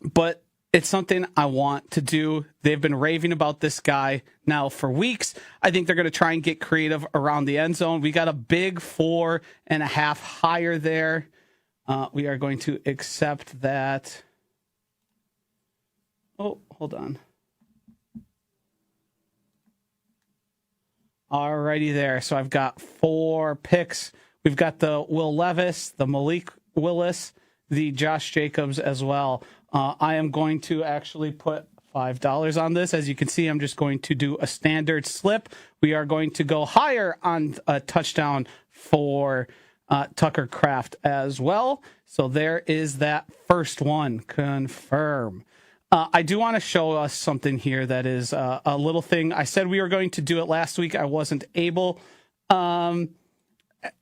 But it's something I want to do. They've been raving about this guy now for weeks. I think they're going to try and get creative around the end zone. We got a big 4.5 higher there. We are going to accept that. Oh, hold on. Alrighty there. So I've got 4 picks. We've got the Will Levis, the Malik Willis, the Josh Jacobs as well. I am going to actually put $5 on this. As you can see, I'm just going to do a standard slip. We are going to go higher on a touchdown for Tucker Kraft as well. So there is that first one. Confirm. I do want to show us something here that is a little thing. I said we were going to do it last week. I wasn't able. I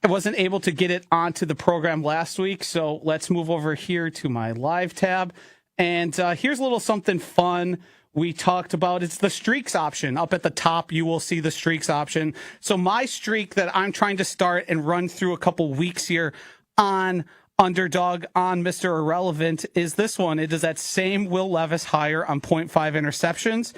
wasn't able to get it onto the program last week. So let's move over here to my live tab. And here's a little something fun we talked about. It's the streaks option. Up at the top, you will see the streaks option. So my streak that I'm trying to start and run through a couple weeks here on Underdog on Mr. Irrelevant is this one. It is that same Will Levis higher on 0.5 interceptions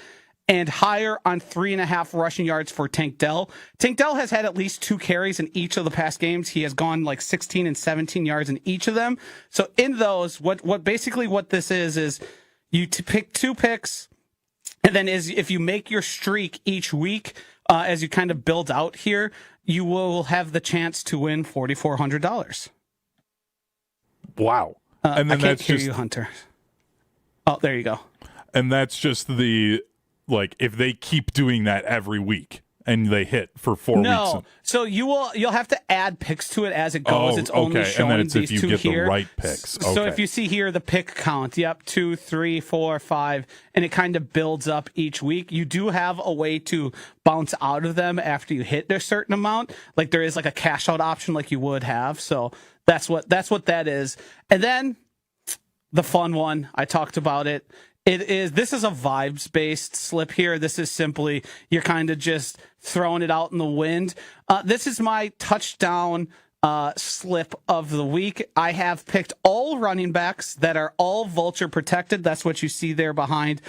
and higher on 3.5 rushing yards for Tank Dell. Tank Dell has had at least 2 carries in each of the past games. He has gone like 16 and 17 yards in each of them. So in those, what this is you pick 2 picks, and then if you make your streak each week, as you kind of build out here, you will have the chance to win $4,400. Wow. And then I can't hear you, Hunter. Oh, there you go. And that's just like if they keep doing that every week and they hit for 4 weeks. No, so you'll have to add picks to it as it goes. Oh, it's only okay. showing And then it's these if you 2 get here. the right picks. Okay. So if you see here the pick count, 2, 3, 4, 5, and it kind of builds up each week. You do have a way to bounce out of them after you hit a certain amount. Like there is like a cash out option like you would have. So that's what that is. And then the fun one, I talked about it, This is a vibes based slip here. This is simply, you're kind of just throwing it out in the wind. This is my touchdown slip of the week. I have picked all running backs that are all vulture protected. That's what you see there behind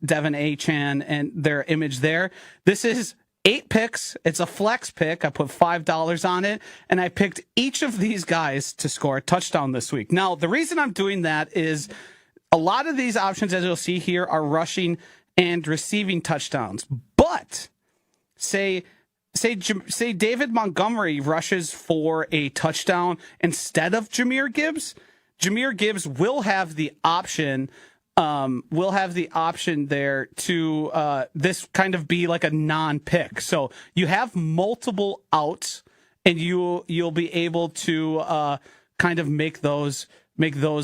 Devin Achan and their image there. This is 8 picks. It's a flex pick. I put $5 on it, and I picked each of these guys to score a touchdown this week. Now, the reason I'm doing that is a lot of these options, as you'll see here, are rushing and receiving touchdowns. But say David Montgomery rushes for a touchdown instead of Jahmyr Gibbs. Jahmyr Gibbs will have the option. There to this kind of be like a non-pick. So you have multiple outs, and you'll be able to kind of make those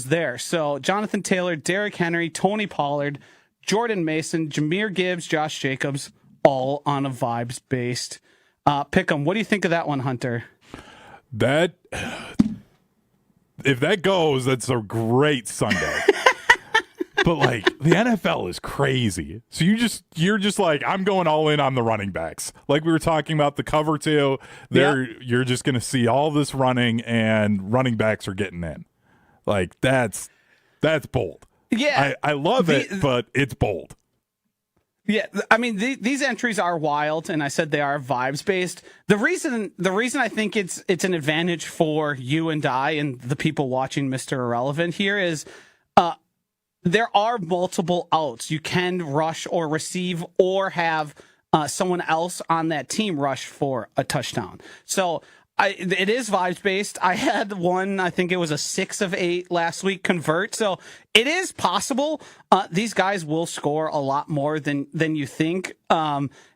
there. So Jonathan Taylor, Derrick Henry, Tony Pollard, Jordan Mason, Jahmyr Gibbs, Josh Jacobs, all on a vibes based pick 'em. What do you think of that one, Hunter? If that goes, that's a great Sunday. But like the NFL is crazy. So you're just like, I'm going all in on the running backs. Like we were talking about the cover two, you're just gonna see all this running, and running backs are getting in. Like that's bold. Yeah. I love it, but it's bold. Yeah, I mean these entries are wild, and I said they are vibes based. The reason I think it's an advantage for you and I and the people watching Mr. Irrelevant here is there are multiple outs. You can rush or receive or have someone else on that team rush for a touchdown. So it is vibes based. I had one, I think it was a 6 of 8 last week convert. So it is possible. These guys will score a lot more than you think.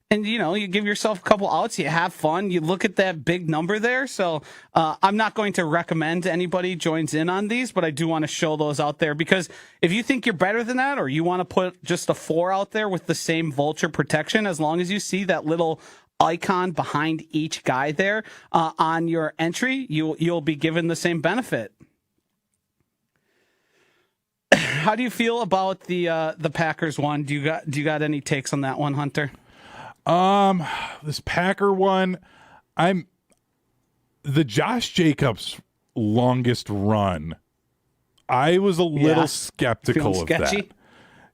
And, you give yourself a couple outs, you have fun, you look at that big number there. So I'm not going to recommend anybody joins in on these, but I do want to show those out there, because if you think you're better than that, or you want to put just a 4 out there with the same vulture protection, as long as you see that little icon behind each guy there on your entry, you'll be given the same benefit. How do you feel about the Packers one? Do you got any takes on that one, Hunter? This Packer one, the Josh Jacobs longest run, I was a little skeptical of that.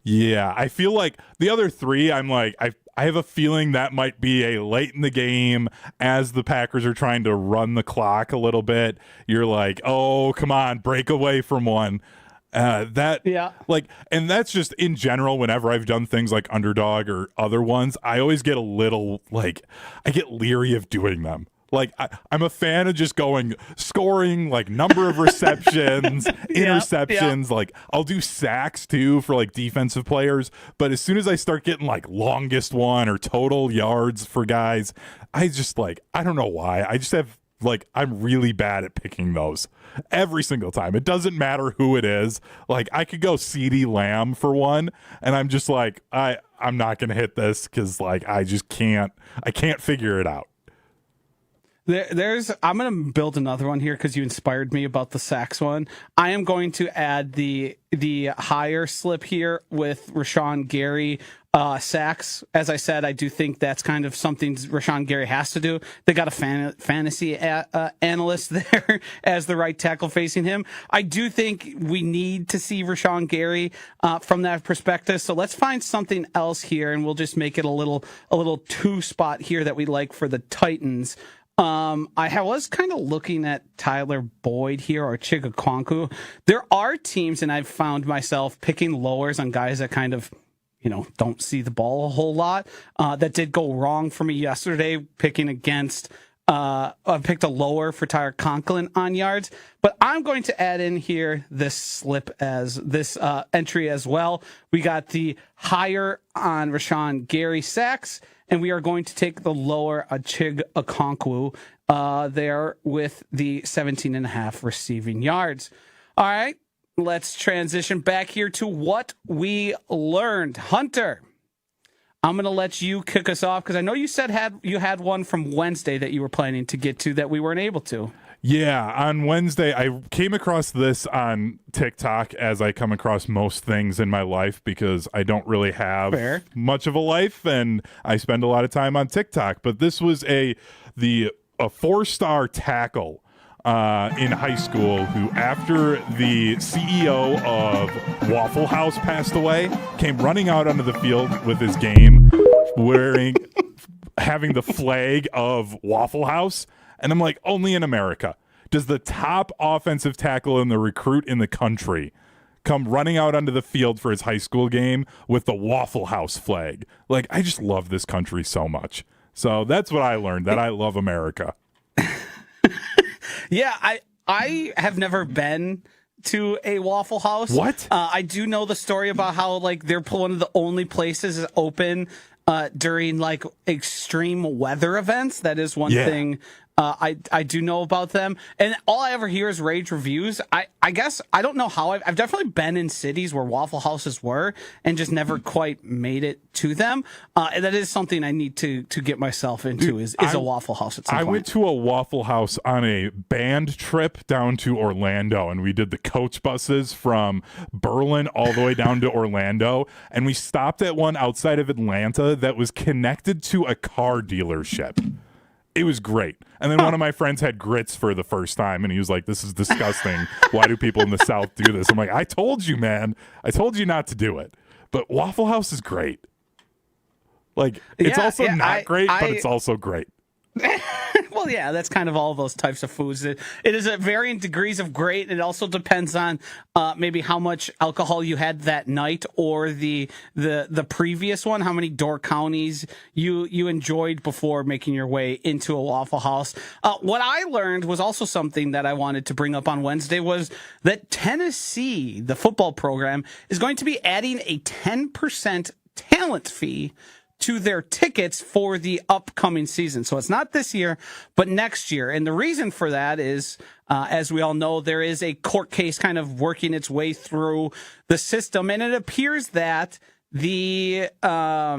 Yeah, I feel like the other 3, I'm like, I have a feeling that might be a late in the game as the Packers are trying to run the clock a little bit. You're like, oh, come on, break away from one. And that's just in general, whenever I've done things like Underdog or other ones, I always get a little, like, I get leery of doing them. Like, I'm a fan of just scoring, like, number of receptions, interceptions. Like, I'll do sacks, too, for, like, defensive players. But as soon as I start getting, like, longest one or total yards for guys, I just, like, I don't know why. I just have, like, I'm really bad at picking those every single time. It doesn't matter who it is. Like, I could go CeeDee Lamb for one, and I'm just like, I'm not going to hit this because, like, I can't figure it out. I'm going to build another one here because you inspired me about the sacks one. I am going to add the higher slip here with Rashawn Gary sacks. As I said, I do think that's kind of something Rashawn Gary has to do. They got a fantasy analyst there as the right tackle facing him. I do think we need to see Rashawn Gary from that perspective. So let's find something else here, and we'll just make it a little 2 spot here that we like for the Titans. I was kind of looking at Tyler Boyd here or Chigakonku. There are teams, and I've found myself picking lowers on guys that kind of, don't see the ball a whole lot. That did go wrong for me yesterday, picking against, I picked a lower for Tyler Conklin on yards, but I'm going to add in here this entry as well. We got the higher on Rashawn Gary sacks, and we are going to take the lower Chig Okonkwo there with the 17.5 receiving yards. All right, let's transition back here to what we learned. Hunter, I'm going to let you kick us off because I know you said you had one from Wednesday that you were planning to get to that we weren't able to. Yeah, on Wednesday, I came across this on TikTok, as I come across most things in my life because I don't really have much of a life and I spend a lot of time on TikTok. But this was a 4-star tackle in high school who, after the CEO of Waffle House passed away, came running out onto the field with his game having the flag of Waffle House. And I'm like, only in America does the top offensive tackle and the recruit in the country come running out onto the field for his high school game with the Waffle House flag. Like, I just love this country so much. So that's what I learned, that I love America. Yeah, I have never been to a Waffle House. What? I do know the story about how, like, they're one of the only places open during, like, extreme weather events. That is one thing I do know about them. And all I ever hear is rage reviews. I guess I don't know how I've definitely been in cities where Waffle Houses were and just never quite made it to them. And that is something I need to get myself into. Is a Waffle House at some point. I went to a Waffle House on a band trip down to Orlando, and we did the coach buses from Berlin all the way down to Orlando, and we stopped at one outside of Atlanta that was connected to a car dealership. It was great. And then one of my friends had grits for the first time, and he was like, this is disgusting. Why do people in the South do this? I'm like, I told you, man. I told you not to do it. But Waffle House is great. Like, it's also not great, but it's also great. Well, yeah, that's kind of all those types of foods. It is at varying degrees of great. It also depends on maybe how much alcohol you had that night or the previous one, how many door counties you enjoyed before making your way into a Waffle House. What I learned was also something that I wanted to bring up on Wednesday was that Tennessee, the football program, is going to be adding a 10% talent fee to their tickets for the upcoming season. So it's not this year, but next year. And the reason for that is, as we all know, there is a court case kind of working its way through the system. And it appears that they are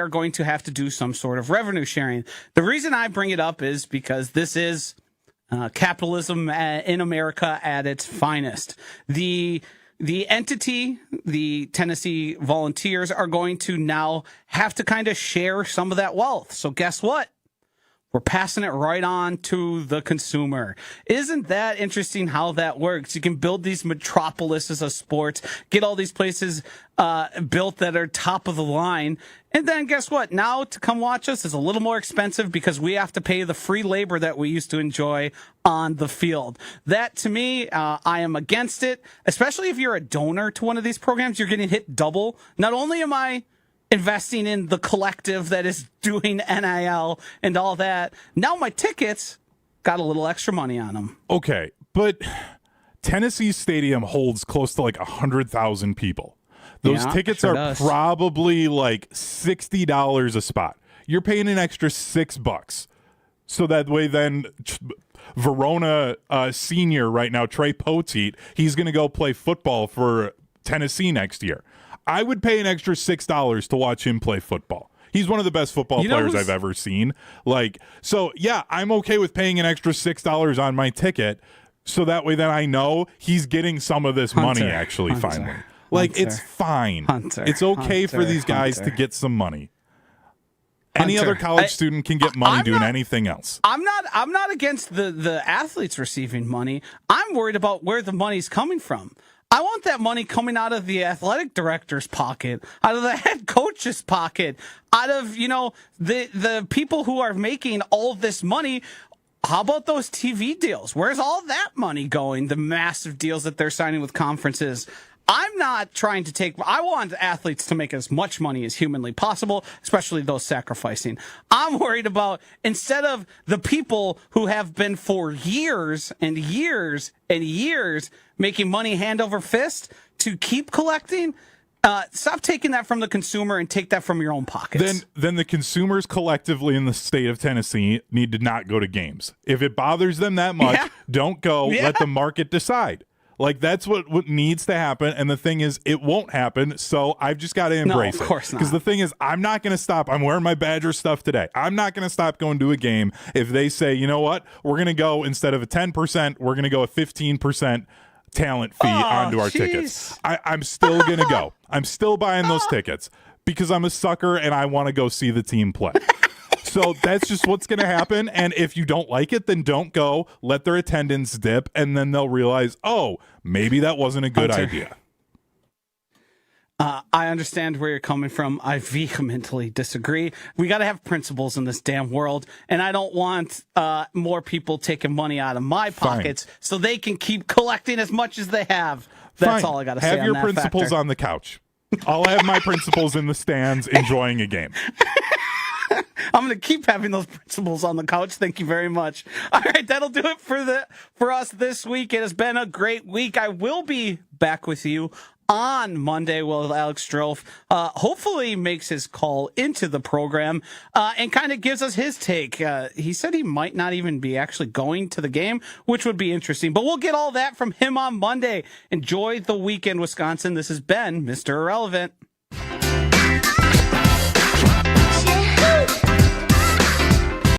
going to have to do some sort of revenue sharing. The reason I bring it up is because this is capitalism in America at its finest. The entity, the Tennessee Volunteers, are going to now have to kind of share some of that wealth. So guess what? We're passing it right on to the consumer. Isn't that interesting how that works? You can build these metropolises of sports, get all these places built that are top of the line. And then guess what? Now to come watch us is a little more expensive because we have to pay the free labor that we used to enjoy on the field. That, to me, I am against it, especially if you're a donor to one of these programs. You're getting hit double. Not only am I investing in the collective that is doing NIL and all that, now my tickets got a little extra money on them. Okay, but Tennessee Stadium holds close to like 100,000 people. Those tickets are probably like $60 a spot. You're paying an extra $6. So that way then Verona senior right now, Trey Poteet, he's going to go play football for Tennessee next year. I would pay an extra $6 to watch him play football. He's one of the best football players I've ever seen. Like, so yeah, I'm okay with paying an extra $6 on my ticket. So that way then I know he's getting some of this money actually finally. Like, it's fine. It's okay for these guys to get some money. Any other college student can get money doing anything else. I'm not against the athletes receiving money. I'm worried about where the money's coming from. I want that money coming out of the athletic director's pocket, out of the head coach's pocket, out of, the people who are making all this money. How about those TV deals? Where's all that money going? The massive deals that they're signing with conferences. I'm not trying to I want athletes to make as much money as humanly possible, especially those sacrificing. I'm worried about, instead of the people who have been for years and years and years making money hand over fist to keep collecting, stop taking that from the consumer and take that from your own pockets. Then the consumers collectively in the state of Tennessee need to not go to games. If it bothers them that much, don't go. Let the market decide. Like, that's what needs to happen. And the thing is, it won't happen. So I've just got to embrace it. Of course not. Because the thing is, I'm not going to stop. I'm wearing my Badger stuff today. I'm not going to stop going to a game if they say, you know what, we're going to go, instead of a 10%, we're going to go a 15% talent fee onto our tickets. I'm still going to go. I'm still buying those tickets because I'm a sucker and I want to go see the team play. So that's just what's going to happen. And if you don't like it, then don't go. Let their attendance dip, and then they'll realize, oh, maybe that wasn't a good idea. I understand where you're coming from. I vehemently disagree. We got to have principles in this damn world, and I don't want more people taking money out of my pockets so they can keep collecting as much as they have. That's all I got to say on that. Have your principles factor. on the couch. I'll have my principles in the stands enjoying a game. I'm going to keep having those principles on the couch. Thank you very much. All right, that'll do it for us this week. It has been a great week. I will be back with you on Monday with Alex Strouf. Hopefully makes his call into the program and kind of gives us his take. He said he might not even be actually going to the game, which would be interesting. But we'll get all that from him on Monday. Enjoy the weekend, Wisconsin. This has been Mr. Irrelevant.